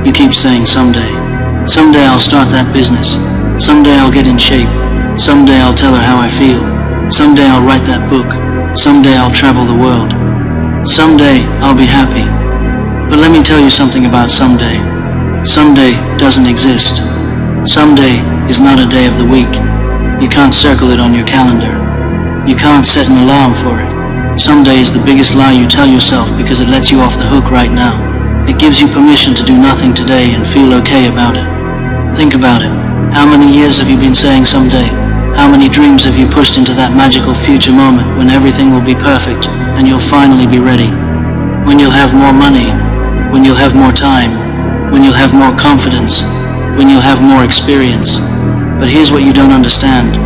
You keep saying someday. Someday I'll start that business. Someday I'll get in shape. Someday I'll tell her how I feel. Someday I'll write that book. Someday I'll travel the world. Someday I'll be happy. But let me tell you something about someday. Someday doesn't exist. Someday is not a day of the week. You can't circle it on your calendar. You can't set an alarm for it. Someday is the biggest lie you tell yourself because it lets you off the hook right now. It gives you permission to do nothing today and feel okay about it. Think about it. How many years have you been saying someday? How many dreams have you pushed into that magical future moment when everything will be perfect and you'll finally be ready? When you'll have more money, when you'll have more time, when you'll have more confidence, when you'll have more experience. But here's what you don't understand.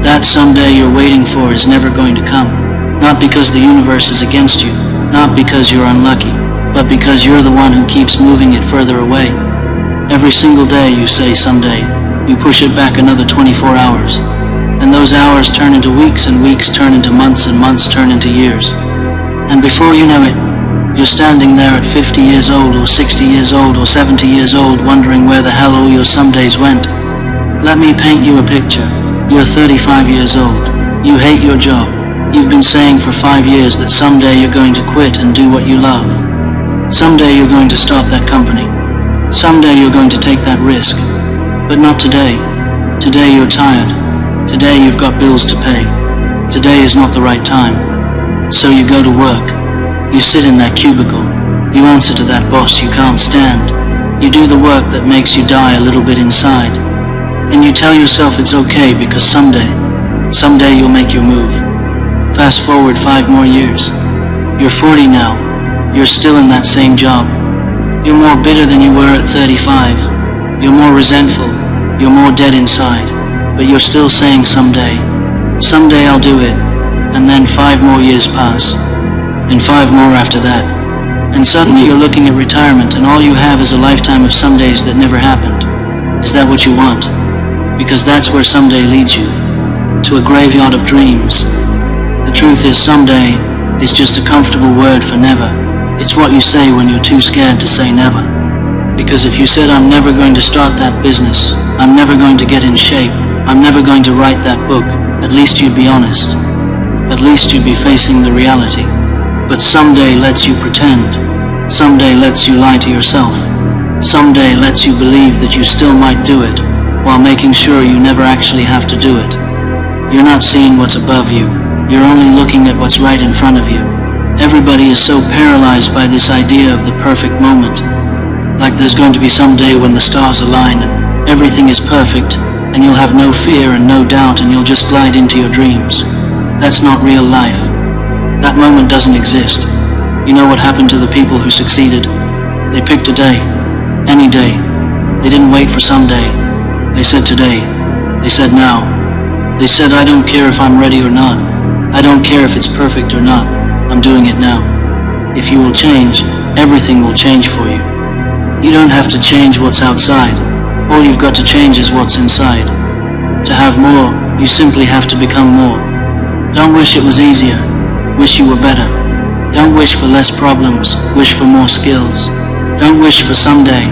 That someday you're waiting for is never going to come. Not because the universe is against you, not because you're unlucky, but because you're the one who keeps moving it further away. Every single day you say someday, you push it back another 24 hours. And those hours turn into weeks and weeks turn into months and months turn into years. And before you know it, you're standing there at 50 years old or 60 years old or 70 years old wondering where the hell all your somedays went. Let me paint you a picture. You're 35 years old. You hate your job. You've been saying for 5 years that someday you're going to quit and do what you love. Someday you're going to start that company. Someday you're going to take that risk. But not today. Today you're tired. Today you've got bills to pay. Today is not the right time. So you go to work. You sit in that cubicle. You answer to that boss you can't stand. You do the work that makes you die a little bit inside. And you tell yourself it's okay because someday you'll make your move. Fast forward 5 more years. You're 40 now. You're still in that same job. You're more bitter than you were at 35. You're more resentful. You're more dead inside. But you're still saying someday. Someday I'll do it. And then 5 more years pass. And 5 more after that. And suddenly you're looking at retirement and all you have is a lifetime of somedays that never happened. Is that what you want? Because that's where someday leads you. To a graveyard of dreams. The truth is someday is just a comfortable word for never. It's what you say when you're too scared to say never. Because if you said I'm never going to start that business, I'm never going to get in shape, I'm never going to write that book, at least you'd be honest. At least you'd be facing the reality. But someday lets you pretend. Someday lets you lie to yourself. Someday lets you believe that you still might do it, while making sure you never actually have to do it. You're not seeing what's above you. You're only looking at what's right in front of you. Everybody is so paralyzed by this idea of the perfect moment. Like there's going to be some day when the stars align and everything is perfect and you'll have no fear and no doubt and you'll just glide into your dreams. That's not real life. That moment doesn't exist. You know what happened to the people who succeeded? They picked a day. Any day. They didn't wait for someday. They said today. They said now. They said I don't care if I'm ready or not. I don't care if it's perfect or not. I'm doing it now. If you will change, everything will change for you. You don't have to change what's outside. All you've got to change is what's inside. To have more, you simply have to become more. Don't wish it was easier. Wish you were better. Don't wish for less problems. Wish for more skills. Don't wish for someday.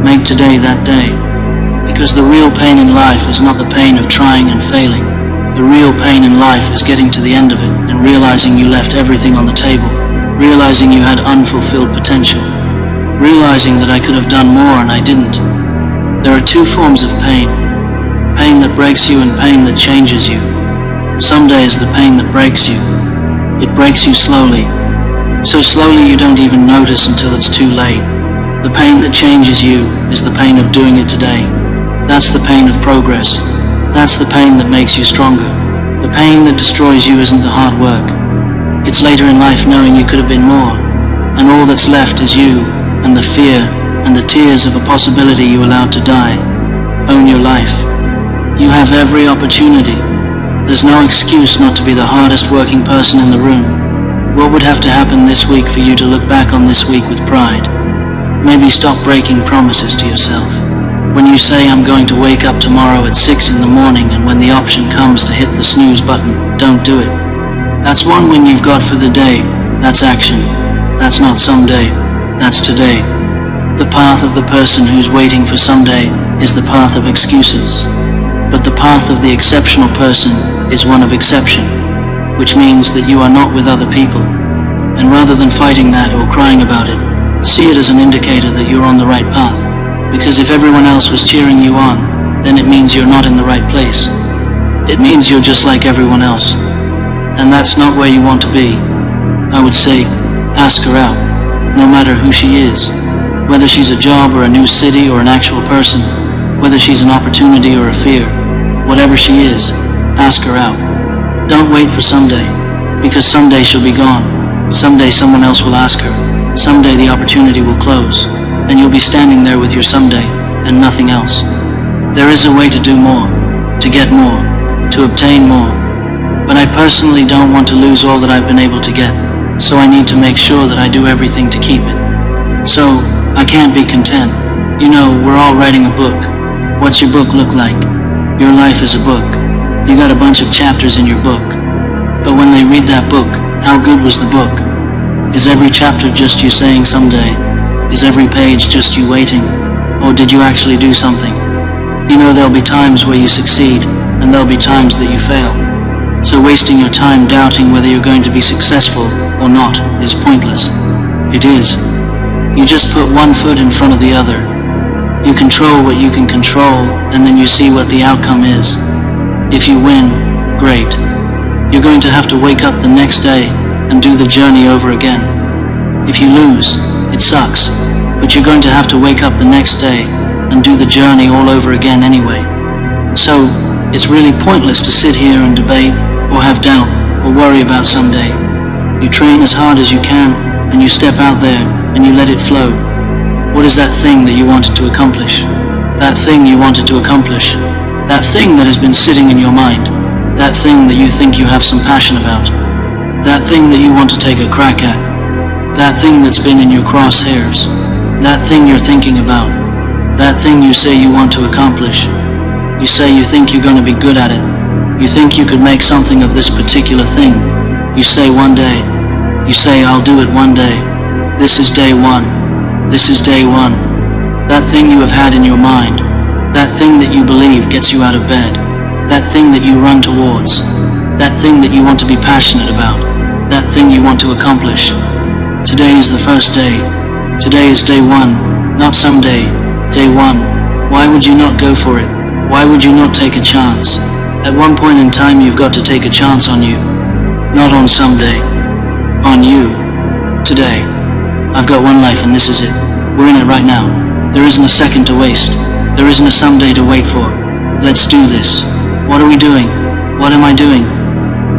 Make today that day. Because the real pain in life is not the pain of trying and failing. The real pain in life is getting to the end of it and realizing you left everything on the table, realizing you had unfulfilled potential, realizing that I could have done more and I didn't. There are 2 forms of pain. Pain that breaks you and pain that changes you. Someday is the pain that breaks you. It breaks you slowly. So slowly you don't even notice until it's too late. The pain that changes you is the pain of doing it today. That's the pain of progress. That's the pain that makes you stronger. The pain that destroys you isn't the hard work. It's later in life knowing you could have been more. And all that's left is you, and the fear, and the tears of a possibility you allowed to die. Own your life. You have every opportunity. There's no excuse not to be the hardest working person in the room. What would have to happen this week for you to look back on this week with pride? Maybe stop breaking promises to yourself. When you say I'm going to wake up tomorrow at 6 in the morning and when the option comes to hit the snooze button, don't do it. That's one win you've got for the day. That's action. That's not someday. That's today. The path of the person who's waiting for someday is the path of excuses. But the path of the exceptional person is one of exception, which means that you are not with other people. And rather than fighting that or crying about it, see it as an indicator that you're on the right path. Because if everyone else was cheering you on, then it means you're not in the right place. It means you're just like everyone else. And that's not where you want to be. I would say, ask her out, no matter who she is. Whether she's a job or a new city or an actual person, whether she's an opportunity or a fear, whatever she is, ask her out. Don't wait for someday, because someday she'll be gone. Someday someone else will ask her. Someday the opportunity will close, and you'll be standing there with your someday, and nothing else. There is a way to do more, to get more, to obtain more. But I personally don't want to lose all that I've been able to get, so I need to make sure that I do everything to keep it. So, I can't be content. You know, we're all writing a book. What's your book look like? Your life is a book. You got a bunch of chapters in your book. But when they read that book, how good was the book? Is every chapter just you saying someday? Is every page just you waiting? Or did you actually do something? You know, there'll be times where you succeed, and there'll be times that you fail. So wasting your time doubting whether you're going to be successful or not is pointless. It is. You just put one foot in front of the other. You control what you can control, and then you see what the outcome is. If you win, great. You're going to have to wake up the next day and do the journey over again. If you lose, it sucks, but you're going to have to wake up the next day and do the journey all over again anyway. So, it's really pointless to sit here and debate, or have doubt, or worry about someday. You train as hard as you can, and you step out there, and you let it flow. What is that thing that you wanted to accomplish? That thing you wanted to accomplish. That thing that has been sitting in your mind. That thing that you think you have some passion about. That thing that you want to take a crack at. That thing that's been in your crosshairs. That thing you're thinking about. That thing you say you want to accomplish. You say you think you're going to be good at it. You think you could make something of this particular thing. You say one day. You say, I'll do it one day. This is day one. This is day one. That thing you have had in your mind. That thing that you believe gets you out of bed. That thing that you run towards. That thing that you want to be passionate about. That thing you want to accomplish. Today is the first day. Today is day one, not someday. Day one. Why would you not go for it? Why would you not take a chance? At one point in time you've got to take a chance on you. Not on someday. On you. Today. I've got one life and this is it. We're in it right now. There isn't a second to waste. There isn't a someday to wait for. Let's do this. What are we doing? What am I doing?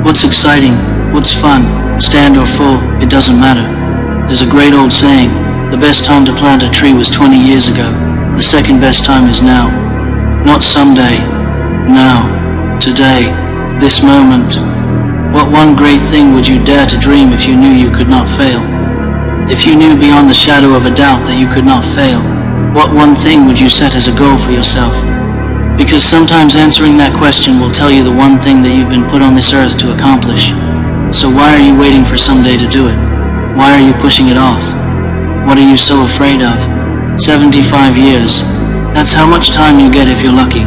What's exciting? What's fun? Stand or fall, it doesn't matter. There's a great old saying, the best time to plant a tree was 20 years ago. The second best time is now. Not someday. Now. Today. This moment. What one great thing would you dare to dream if you knew you could not fail? If you knew beyond the shadow of a doubt that you could not fail, what one thing would you set as a goal for yourself? Because sometimes answering that question will tell you the one thing that you've been put on this earth to accomplish. So why are you waiting for someday to do it? Why are you pushing it off? What are you so afraid of? 75 years. That's how much time you get if you're lucky.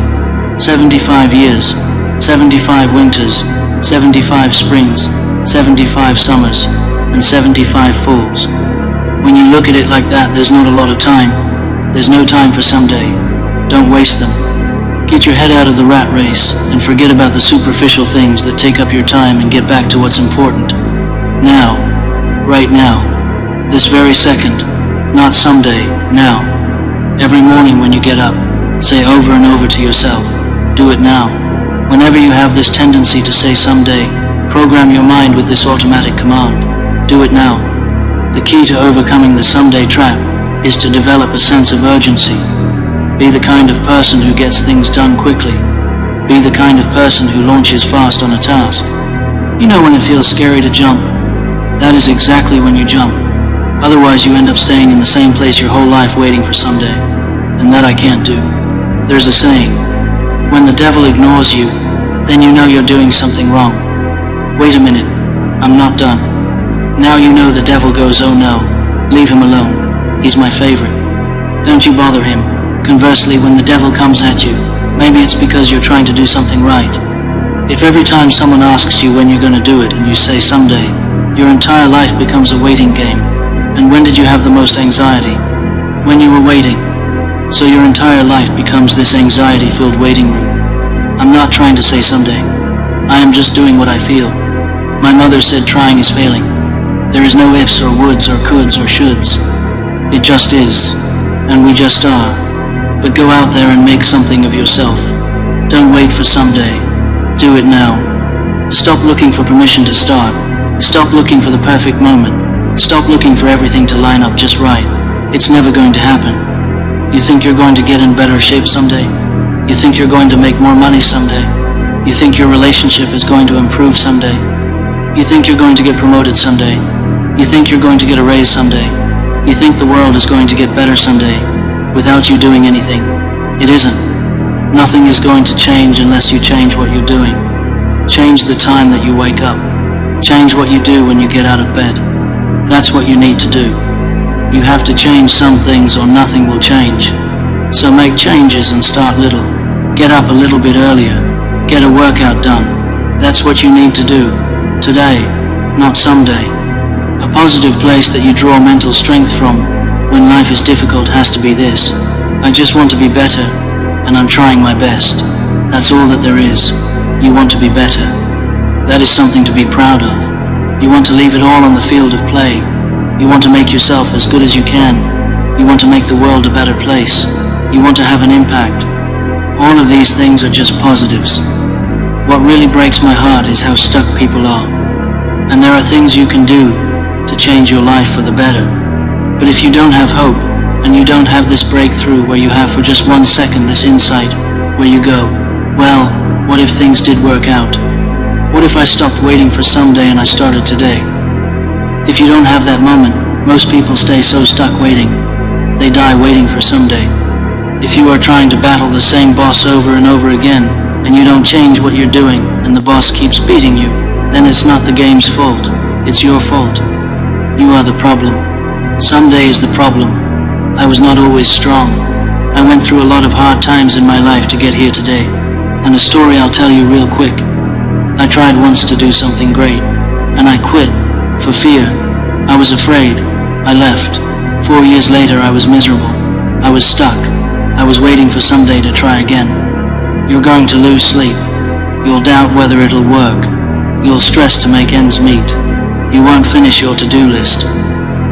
75 years. 75 winters. 75 springs. 75 summers. And 75 falls. When you look at it like that, there's not a lot of time. There's no time for someday. Don't waste them. Get your head out of the rat race and forget about the superficial things that take up your time and get back to what's important. Now. Right now. This very second. Not someday. Now. Every morning when you get up, say over and over to yourself, do it now. Whenever you have this tendency to say someday, program your mind with this automatic command. Do it now. The key to overcoming the someday trap is to develop a sense of urgency. Be the kind of person who gets things done quickly. Be the kind of person who launches fast on a task. You know when it feels scary to jump? That is exactly when you jump. Otherwise you end up staying in the same place your whole life waiting for someday. And that I can't do. There's a saying, when the devil ignores you, then you know you're doing something wrong. Wait a minute, I'm not done. Now you know the devil goes, oh no, leave him alone, he's my favorite. Don't you bother him. Conversely, when the devil comes at you, maybe it's because you're trying to do something right. If every time someone asks you when you're going to do it and you say someday, your entire life becomes a waiting game. And when did you have the most anxiety? When you were waiting. So your entire life becomes this anxiety-filled waiting room. I'm not trying to say someday. I am just doing what I feel. My mother said trying is failing. There is no ifs or woulds or coulds or shoulds. It just is. And we just are. But go out there and make something of yourself. Don't wait for someday. Do it now. Stop looking for permission to start. Stop looking for the perfect moment. Stop looking for everything to line up just right. It's never going to happen. You think you're going to get in better shape someday? You think you're going to make more money someday? You think your relationship is going to improve someday? You think you're going to get promoted someday? You think you're going to get a raise someday? You think the world is going to get better someday without you doing anything? It isn't. Nothing is going to change unless you change what you're doing. Change the time that you wake up. Change what you do when you get out of bed. That's what you need to do. You have to change some things or nothing will change. So make changes and start little. Get up a little bit earlier. Get a workout done. That's what you need to do. Today, not someday. A positive place that you draw mental strength from when life is difficult has to be this. I just want to be better, and I'm trying my best. That's all that there is. You want to be better. That is something to be proud of. You want to leave it all on the field of play. You want to make yourself as good as you can. You want to make the world a better place. You want to have an impact. All of these things are just positives. What really breaks my heart is how stuck people are. And there are things you can do to change your life for the better. But if you don't have hope, and you don't have this breakthrough where you have for just 1 second this insight, where you go, well, what if things did work out? What if I stopped waiting for someday and I started today? If you don't have that moment, most people stay so stuck waiting. They die waiting for someday. If you are trying to battle the same boss over and over again, and you don't change what you're doing, and the boss keeps beating you, then it's not the game's fault. It's your fault. You are the problem. Someday is the problem. I was not always strong. I went through a lot of hard times in my life to get here today. And a story I'll tell you real quick. I tried once to do something great, and I quit, for fear. I was afraid. I left. 4 years later I was miserable. I was stuck. I was waiting for someday to try again. You're going to lose sleep. You'll doubt whether it'll work. You'll stress to make ends meet. You won't finish your to-do list.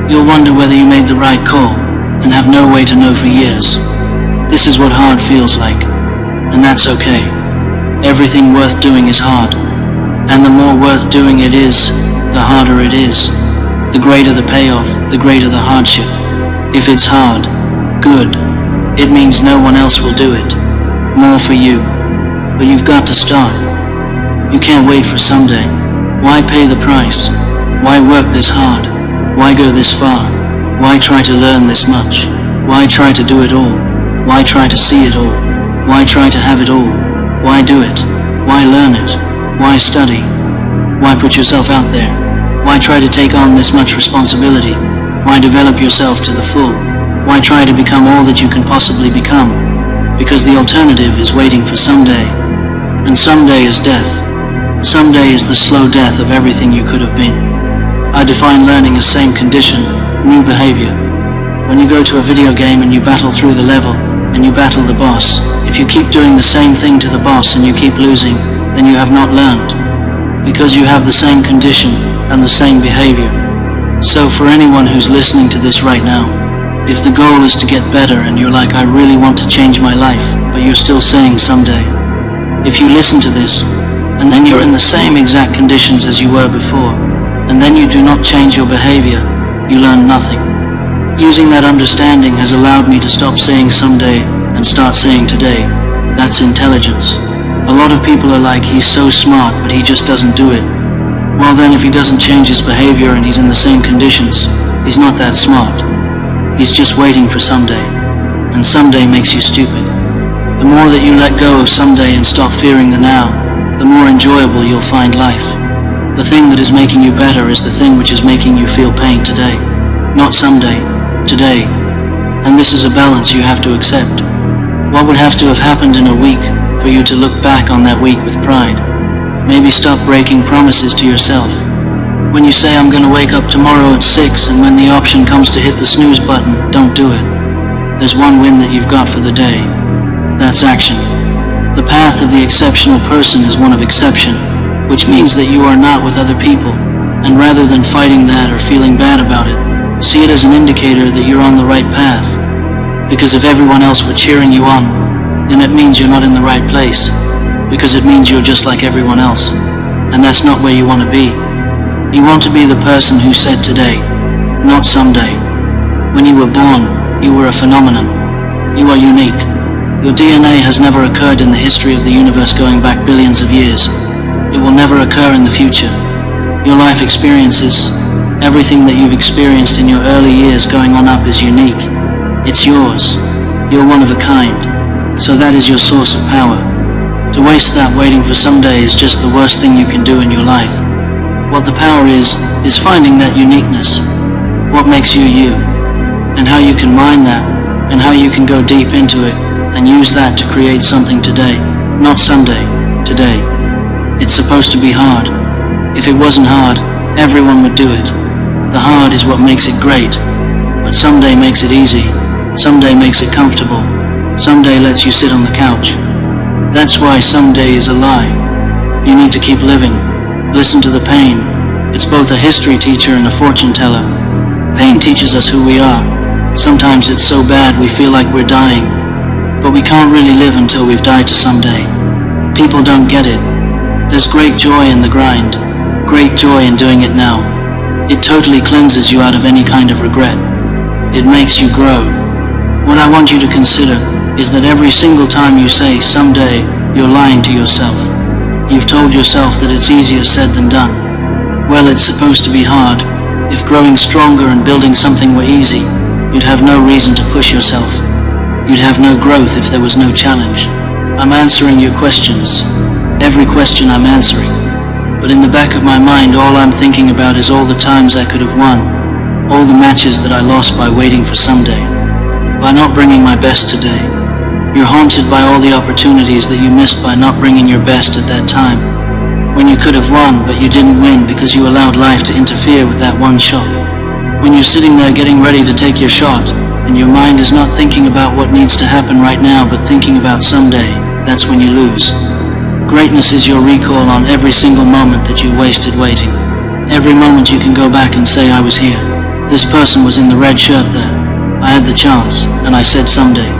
You'll wonder whether you made the right call, and have no way to know for years. This is what hard feels like, and that's okay. Everything worth doing is hard, and the more worth doing it is, the harder it is. The greater the payoff, the greater the hardship. If it's hard, good. It means no one else will do it. More for you. But you've got to start. You can't wait for someday. Why pay the price? Why work this hard? Why go this far? Why try to learn this much? Why try to do it all? Why try to see it all? Why try to have it all? Why do it? Why learn it? Why study? Why put yourself out there? Why try to take on this much responsibility? Why develop yourself to the full? Why try to become all that you can possibly become? Because the alternative is waiting for someday. And someday is death. Someday is the slow death of everything you could have been. I define learning as same condition, new behavior. When you go to a video game and you battle through the level, and you battle the boss, if you keep doing the same thing to the boss and you keep losing, then you have not learned. Because you have the same condition and the same behavior. So for anyone who's listening to this right now, if the goal is to get better and you're like, I really want to change my life, but you're still saying someday. If you listen to this, and then you're in the same exact conditions as you were before, and then you do not change your behavior, you learn nothing. Using that understanding has allowed me to stop saying someday and start saying today. That's intelligence. A lot of people are like, he's so smart, but he just doesn't do it. Well then, if he doesn't change his behavior and he's in the same conditions, he's not that smart. He's just waiting for someday. And someday makes you stupid. The more that you let go of someday and stop fearing the now, the more enjoyable you'll find life. The thing that is making you better is the thing which is making you feel pain today. Not someday, today. And this this is a balance you have to accept. What would have to have happened in a week for you to look back on that week with pride? Maybe stop breaking promises to yourself. When you say I'm gonna wake up tomorrow at 6 and when the option comes to hit the snooze button, don't do it. There's one win that you've got for the day. That's action. The path of the exceptional person is one of exception, which means that you are not with other people, and rather than fighting that or feeling bad about it, see it as an indicator that you're on the right path. Because if everyone else were cheering you on, then it means you're not in the right place, because it means you're just like everyone else, and that's not where you want to be. You want to be the person who said today, not someday. When you were born, you were a phenomenon. You are unique. Your DNA has never occurred in the history of the universe going back billions of years. It will never occur in the future. Your life experiences, everything that you've experienced in your early years going on up is unique. It's yours. You're one of a kind. So that is your source of power. To waste that waiting for someday is just the worst thing you can do in your life. What the power is finding that uniqueness. What makes you you, and how you can mine that, and how you can go deep into it, and use that to create something today, not someday, today. It's supposed to be hard. If it wasn't hard, everyone would do it. The hard is what makes it great, but someday makes it easy, someday makes it comfortable, someday lets you sit on the couch. That's why someday is a lie. You need to keep living. Listen to the pain. It's both a history teacher and a fortune teller. Pain teaches us who we are. Sometimes it's so bad we feel like we're dying, but we can't really live until we've died to someday. People don't get it. There's great joy in the grind, great joy in doing it now. It totally cleanses you out of any kind of regret. It makes you grow. What I want you to consider is that every single time you say someday, you're lying to yourself. You've told yourself that it's easier said than done. Well, it's supposed to be hard. If growing stronger and building something were easy, you'd have no reason to push yourself. You'd have no growth if there was no challenge. I'm answering your questions. Every question I'm answering. But in the back of my mind, all I'm thinking about is all the times I could have won. All the matches that I lost by waiting for someday. By not bringing my best today. You're haunted by all the opportunities that you missed by not bringing your best at that time. When you could have won, but you didn't win because you allowed life to interfere with that one shot. When you're sitting there getting ready to take your shot, and your mind is not thinking about what needs to happen right now, but thinking about someday, that's when you lose. Greatness is your recall on every single moment that you wasted waiting. Every moment you can go back and say, I was here. This person was in the red shirt there. I had the chance, and I said someday.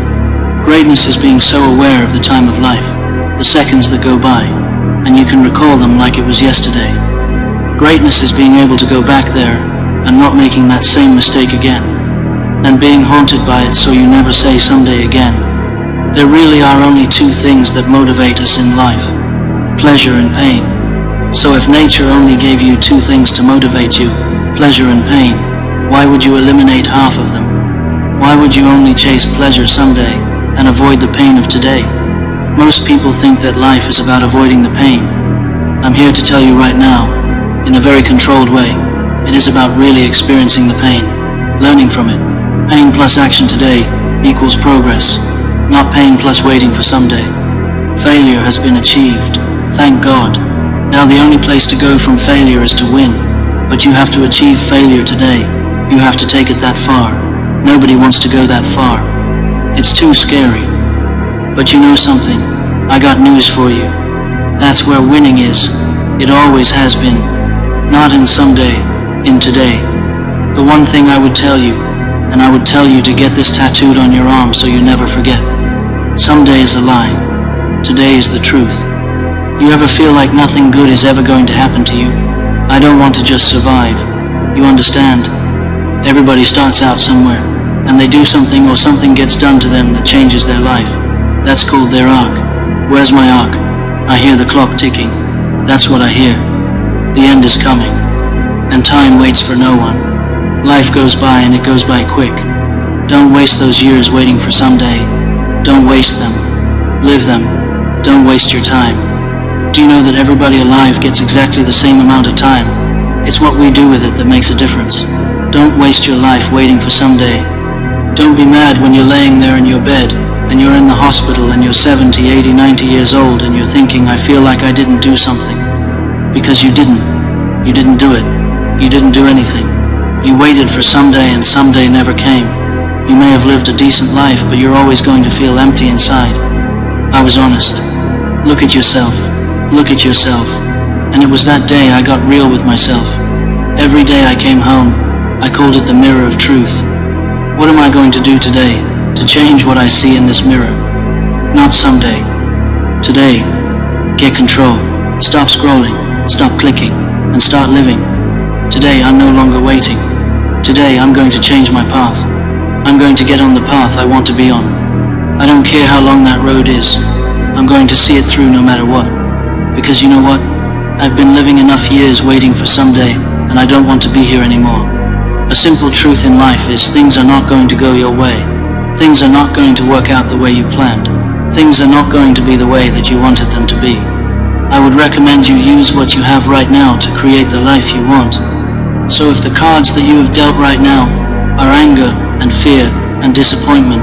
Greatness is being so aware of the time of life, the seconds that go by, and you can recall them like it was yesterday. Greatness is being able to go back there and not making that same mistake again, and being haunted by it so you never say someday again. There really are only two things that motivate us in life, pleasure and pain. So if nature only gave you two things to motivate you, pleasure and pain, why would you eliminate half of them? Why would you only chase pleasure someday and avoid the pain of today? Most people think that life is about avoiding the pain. I'm here to tell you right now, in a very controlled way, it is about really experiencing the pain, learning from it. Pain plus action today equals progress, not pain plus waiting for someday. Failure has been achieved, thank God. Now the only place to go from failure is to win, but you have to achieve failure today. You have to take it that far. Nobody wants to go that far. It's too scary. But you know something? I got news for you. That's where winning is. It always has been. Not in someday, in today. The one thing I would tell you, and I would tell you to get this tattooed on your arm so you never forget. Someday is a lie. Today is the truth. You ever feel like nothing good is ever going to happen to you? I don't want to just survive. You understand? Everybody starts out somewhere, and they do something or something gets done to them that changes their life. That's called their arc. Where's my arc? I hear the clock ticking. That's what I hear. The end is coming, and time waits for no one. Life goes by and it goes by quick. Don't waste those years waiting for someday. Don't waste them. Live them. Don't waste your time. Do you know that everybody alive gets exactly the same amount of time? It's what we do with it that makes a difference. Don't waste your life waiting for someday. Don't be mad when you're laying there in your bed and you're in the hospital and you're 70, 80, 90 years old and you're thinking, I feel like I didn't do something. Because you didn't. You didn't do it. You didn't do anything. You waited for someday and someday never came. You may have lived a decent life, but you're always going to feel empty inside. I was honest. Look at yourself. Look at yourself. And it was that day I got real with myself. Every day I came home, I called it the mirror of truth. What am I going to do today to change what I see in this mirror? Not someday. Today. Get control. Stop scrolling. Stop clicking. And start living. Today I'm no longer waiting. Today I'm going to change my path. I'm going to get on the path I want to be on. I don't care how long that road is. I'm going to see it through no matter what. Because you know what? I've been living enough years waiting for someday, and I don't want to be here anymore. A simple truth in life is things are not going to go your way. Things are not going to work out the way you planned. Things are not going to be the way that you wanted them to be. I would recommend you use what you have right now to create the life you want. So if the cards that you have dealt right now are anger and fear and disappointment,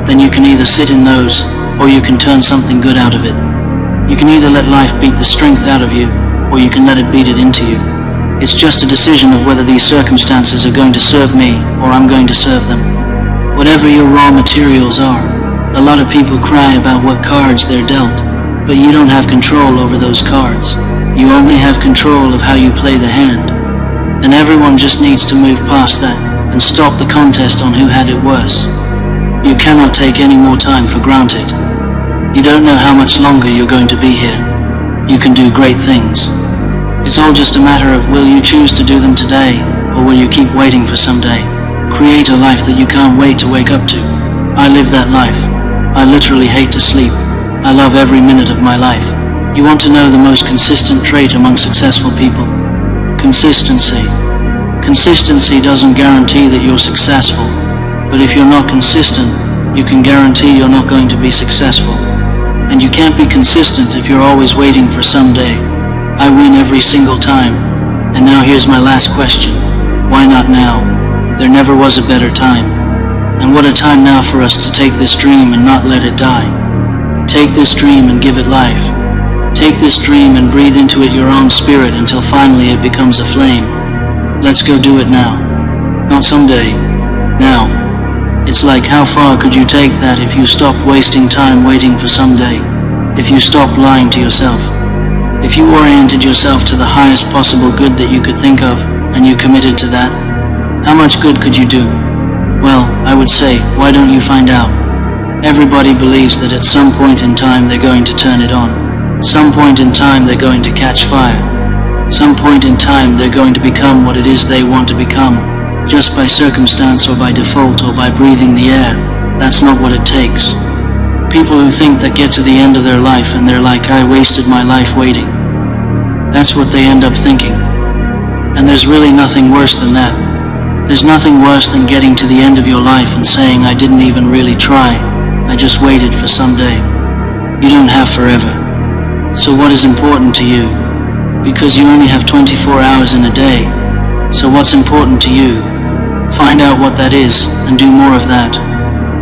then you can either sit in those, or you can turn something good out of it. You can either let life beat the strength out of you, or you can let it beat it into you. It's just a decision of whether these circumstances are going to serve me, or I'm going to serve them. Whatever your raw materials are, a lot of people cry about what cards they're dealt, but you don't have control over those cards. You only have control of how you play the hand. And everyone just needs to move past that and stop the contest on who had it worse. You cannot take any more time for granted. You don't know how much longer you're going to be here. You can do great things. It's all just a matter of will you choose to do them today, or will you keep waiting for someday? Create a life that you can't wait to wake up to. I live that life. I literally hate to sleep. I love every minute of my life. You want to know the most consistent trait among successful people? Consistency. Consistency doesn't guarantee that you're successful, but if you're not consistent, you can guarantee you're not going to be successful. And you can't be consistent if you're always waiting for someday. I win every single time. And now here's my last question. Why not now? There never was a better time. And what a time now for us to take this dream and not let it die. Take this dream and give it life. Take this dream and breathe into it your own spirit until finally it becomes a flame. Let's go do it now. Not someday. Now. It's like how far could you take that if you stopped wasting time waiting for someday? If you stopped lying to yourself? If you oriented yourself to the highest possible good that you could think of, and you committed to that, how much good could you do? Well, I would say, why don't you find out? Everybody believes that at some point in time they're going to turn it on. Some point in time they're going to catch fire. Some point in time they're going to become what it is they want to become, just by circumstance or by default or by breathing the air. That's not what it takes. People who think that get to the end of their life and they're like, I wasted my life waiting. That's what they end up thinking. And there's really nothing worse than that. There's nothing worse than getting to the end of your life and saying, I didn't even really try. I just waited for someday. You don't have forever. So what is important to you? Because you only have 24 hours in a day. So what's important to you? Find out what that is and do more of that.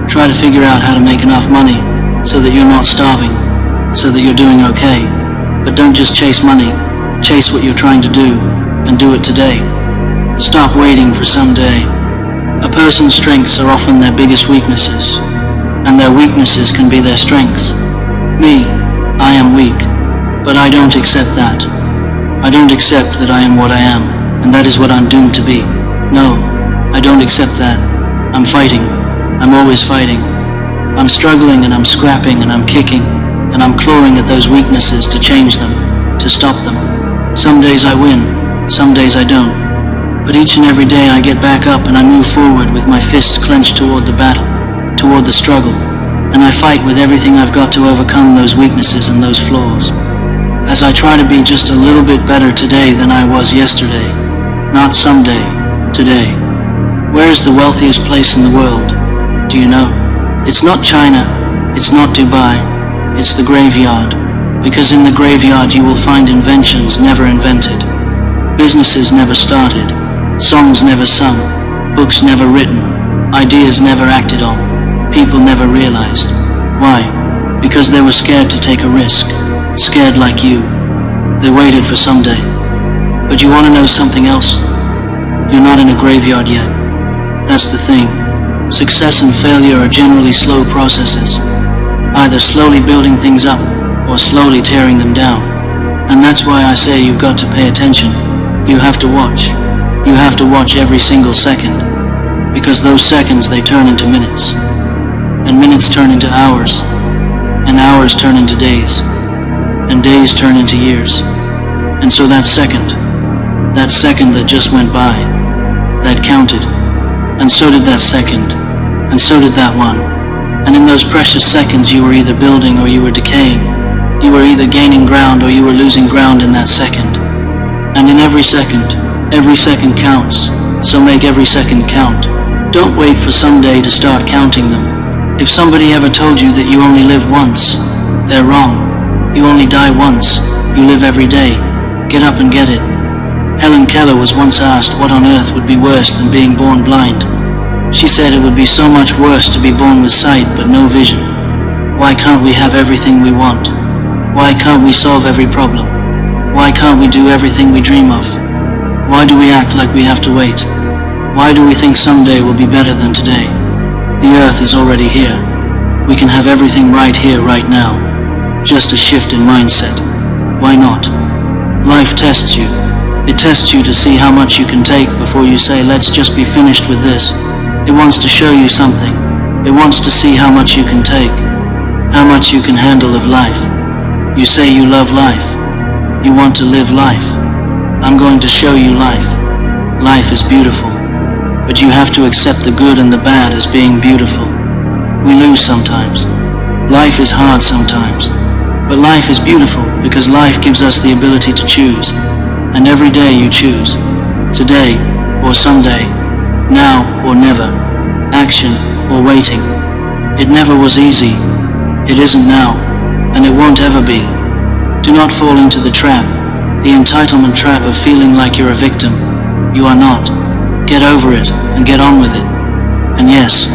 Try to figure out how to make enough money so that you're not starving, so that you're doing okay. But don't just chase money. Chase what you're trying to do and do it today. Stop waiting for someday. A person's strengths are often their biggest weaknesses, and their weaknesses can be their strengths. Me, I am weak, but I don't accept that. I don't accept that I am what I am, and that is what I'm doomed to be. No, I don't accept that. I'm fighting. I'm always fighting. I'm struggling and I'm scrapping and I'm kicking, and I'm clawing at those weaknesses to change them, to stop them. Some days I win, some days I don't. But each and every day I get back up and I move forward with my fists clenched toward the battle, toward the struggle, and I fight with everything I've got to overcome those weaknesses and those flaws. As I try to be just a little bit better today than I was yesterday. Not someday, today. Where is the wealthiest place in the world? Do you know? It's not China, it's not Dubai, it's the graveyard. Because in the graveyard you will find inventions never invented, businesses never started, songs never sung, books never written, Ideas never acted on. People never realized. Why? Because they were scared to take a risk. Scared like you. They waited for someday. But you want to know something else? You're not in a graveyard yet. That's the thing. Success and failure are generally slow processes, either slowly building things up or slowly tearing them down. And that's why I say you've got to pay attention. You have to watch. You have to watch every single second, because those seconds, they turn into minutes, and minutes turn into hours, and hours turn into days, and days turn into years. And so that second that just went by, that counted, and so did that second, and so did that one. And in those precious seconds, you were either building or you were decaying. You were either gaining ground or you were losing ground in that second. And in every second counts, so make every second count. Don't wait for someday to start counting them. If somebody ever told you that you only live once, they're wrong. You only die once. You live every day. Get up and get it. Helen Keller was once asked what on earth would be worse than being born blind. She said it would be so much worse to be born with sight but no vision. Why can't we have everything we want? Why can't we solve every problem? Why can't we do everything we dream of? Why do we act like we have to wait? Why do we think someday will be better than today? The earth is already here. We can have everything right here, right now. Just a shift in mindset. Why not? Life tests you. It tests you to see how much you can take before you say, let's just be finished with this. It wants to show you something. It wants to see how much you can take, how much you can handle of life. You say you love life. You want to live life. I'm going to show you life. Life is beautiful, but you have to accept the good and the bad as being beautiful. We lose sometimes. Life is hard sometimes, but life is beautiful because life gives us the ability to choose. And every day you choose. Today or someday. Now or never. Action or waiting. It never was easy. It isn't now. And it won't ever be. Do not fall into the trap. The entitlement trap of feeling like you're a victim. You are not. Get over it and get on with it. And yes,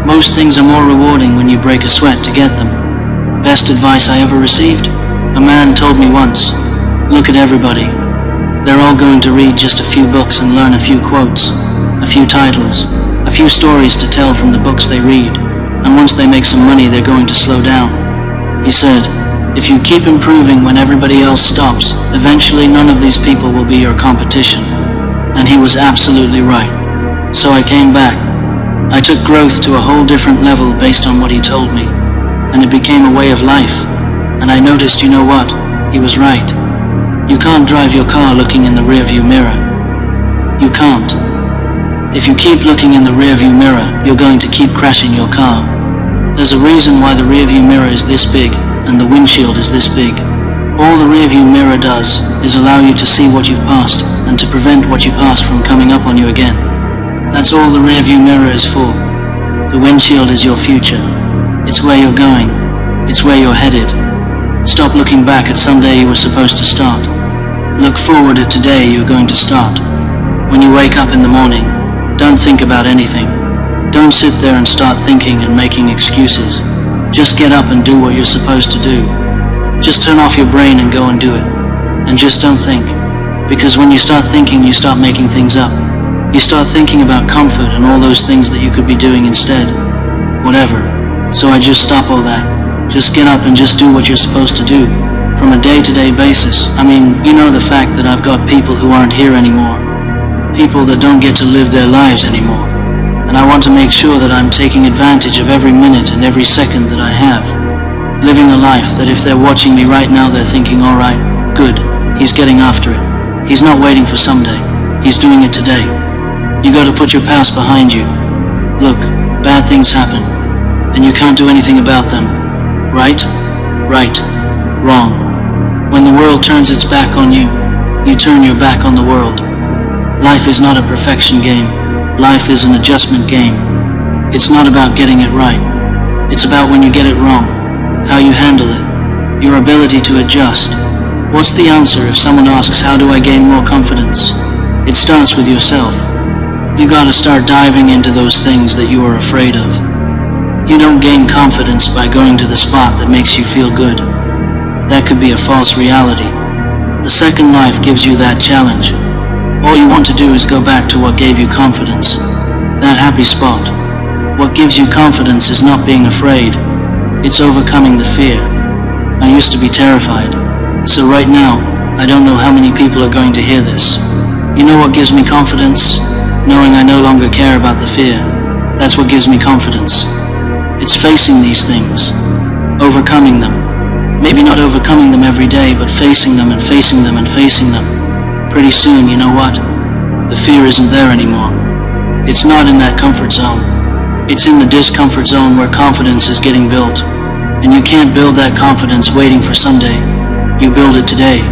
most things are more rewarding when you break a sweat to get them. Best advice I ever received? A man told me once, look at everybody. They're all going to read just a few books and learn a few quotes, a few titles, a few stories to tell from the books they read, and once they make some money they're going to slow down. He said, if you keep improving when everybody else stops, eventually none of these people will be your competition. And he was absolutely right. So I came back. I took growth to a whole different level based on what he told me, and it became a way of life. And I noticed, you know what? He was right. You can't drive your car looking in the rearview mirror. You can't. If you keep looking in the rearview mirror, you're going to keep crashing your car. There's a reason why the rearview mirror is this big and the windshield is this big. All the rearview mirror does is allow you to see what you've passed and to prevent what you passed from coming up on you again. That's all the rearview mirror is for. The windshield is your future. It's where you're going. It's where you're headed. Stop looking back at someday you were supposed to start. Look forward at today you're going to start. When you wake up in the morning, don't think about anything. Don't sit there and start thinking and making excuses. Just get up and do what you're supposed to do. Just turn off your brain and go and do it. And just don't think. Because when you start thinking, you start making things up. You start thinking about comfort and all those things that you could be doing instead. Whatever. So I just stop all that. Just get up and just do what you're supposed to do. From a day-to-day basis. I mean, you know the fact that I've got people who aren't here anymore. People that don't get to live their lives anymore. And I want to make sure that I'm taking advantage of every minute and every second that I have. Living a life that if they're watching me right now, they're thinking, alright, good, he's getting after it. He's not waiting for someday. He's doing it today. You gotta put your past behind you. Look, bad things happen, and you can't do anything about them. Right? Right. Wrong. When the world turns its back on you, you turn your back on the world. Life is not a perfection game. Life is an adjustment game. It's not about getting it right. It's about when you get it wrong, how you handle it, your ability to adjust. What's the answer if someone asks, how do I gain more confidence? It starts with yourself. You gotta start diving into those things that you are afraid of. You don't gain confidence by going to the spot that makes you feel good. That could be a false reality. The second life gives you that challenge. All you want to do is go back to what gave you confidence. That happy spot. What gives you confidence is not being afraid. It's overcoming the fear. I used to be terrified. So right now, I don't know how many people are going to hear this. You know what gives me confidence? Knowing I no longer care about the fear. That's what gives me confidence. It's facing these things. Overcoming them. Maybe not overcoming them every day, but facing them and facing them and facing them. Pretty soon, you know what? The fear isn't there anymore. It's not in that comfort zone. It's in the discomfort zone where confidence is getting built. And you can't build that confidence waiting for someday. You build it today.